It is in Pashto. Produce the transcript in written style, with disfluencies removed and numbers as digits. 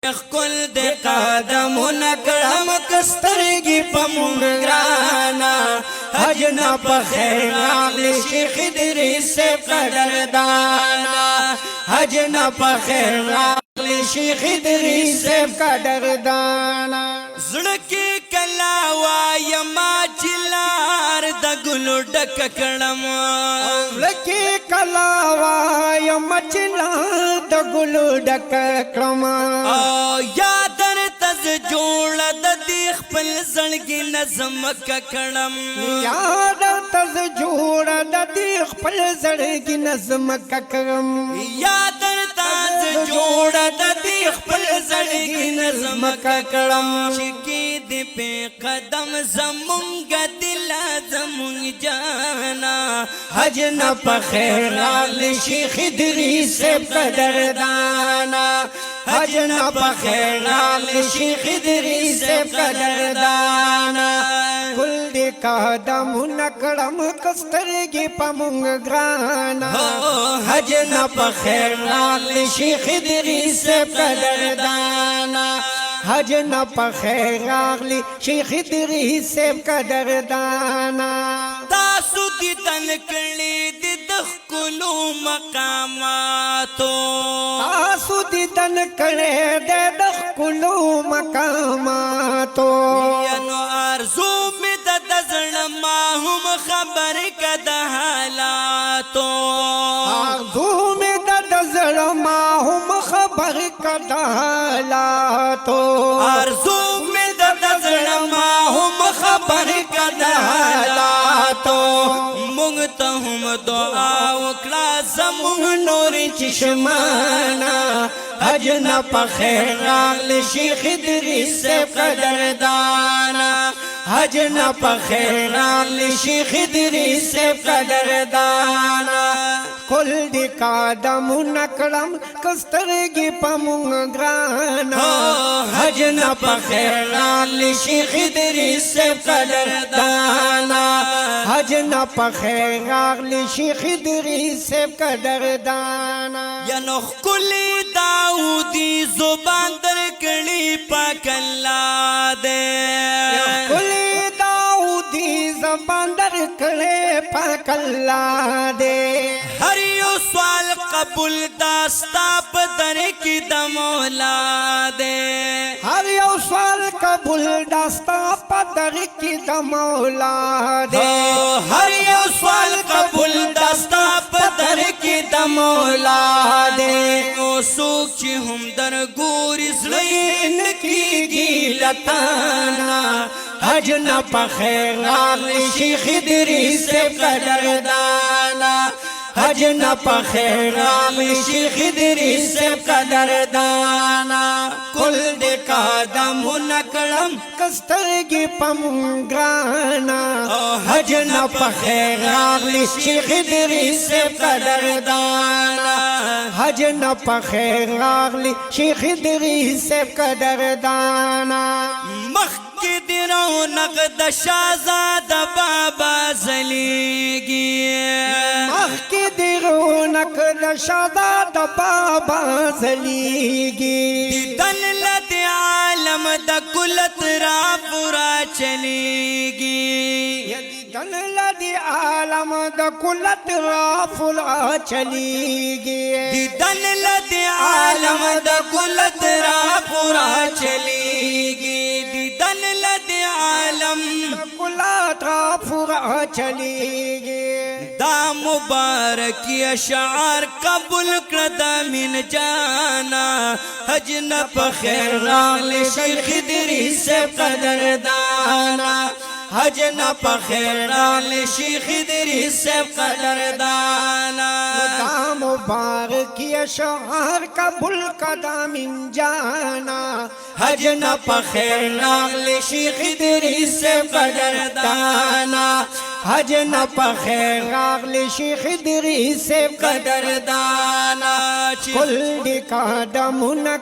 خل دے قدمونه کړم کسترګي په مونږ ګرانا حج نه په خیر راغلی شیخ ادریس قدردانا حج نه په خیر راغلی شیخ ادریس قدردانا زړه کلا وایم چلار د ګلو ډک کړم زړه کلا وایم چلار د ګلو ډک کړم یا در تز جوړ د دې خپل زړګي نظم کړم یا در تز جوړ د دې خپل زړګي نظم کړم یا در تز جوړ د دې خپل زړګي نظم کړم چې کې دې په قدم زمونږ دل زمونږ جانا حج نه په خیر راغلی شیخ ادریس قدردانا حج نه په خیر راغلی شیخ ادریس قدردانا کل دې قدمونه کړم کسترګي په مونږ ګرانا حج نه په خیر راغلی شیخ ادریس قدردانا حج نه په خیر راغلی شیخ ادریس قدردانا تاسو دې تن کړي د ښکلو مقاماتو تاسو دې تن کړي د ښکلو مقاماتو نو ارزو مې د زړه ما هم خبر کړه د حالاتو ارزو مې د زړه ما هم خبر کړه د حالاتو ارزو مې د زړه ما هم خبر کړه د حالاتو مونږ ته هم دعا وکړه زمونږ نور چشمانا حج نه په خیر راغلی شیخ ادریس قدردانا حج نه په خیر راغلی شیخ ادریس قدردانا کل دې قدمونه کړم کسترګي په مونږ ګرانا حج نه په خیر راغلی شیخ ادریس قدردانا حج نه په خیر راغلی شیخ ادریس قدردانا یا نو ښکلی داودی زبان درکړي پاک الله دې ښکلی داودی زبان درکړي پاک الله دې هر یو سوال قبول داستا په در کې د مولا دې هر یو سوال قبول داستا په در کې د مولا دې هر یو سوال قبول داستا په در کې د مولا دې او سوک چې هم در ګوري زړه نکیږي لتانا حج نه په خیر راغلی شیخ ادریس قدردانا حج نه په خیر راغلی شیخ ادریس قدردانا کل دې قدمونه کړم کسترګي په مونږ ګرانا حج نه په خیر راغلی شیخ ادریس قدردانا حج نه په خیر راغلی شیخ ادریس قدردانا مخ کی دیرو نقد شازاد بابا زلیگی مخ کی دیرو نقد شازاد بابا زلیگی دیدن لدی عالم دا کلت را پورا چلیگی دیدن لدی عالم دا کلت را پورا چلیگی دیدن لدی عالم دا کلت را پورا چلیگی دیدن لدی عالم کلات را پورا چلیگی دا مبارکی اشعار قبول کړه من جانا حج نه په خیر راغلی شیخ ادریس قدردانا حج نه په خیر راغلی شیخ ادریس قدردانا دا مبارکی اشعار قبول کړه من جانا حج نه په خیر راغلی شیخ ادریس قدردانا حج نه په خیر راغلی شیخ ادریس قدردانا کل دې قدمونه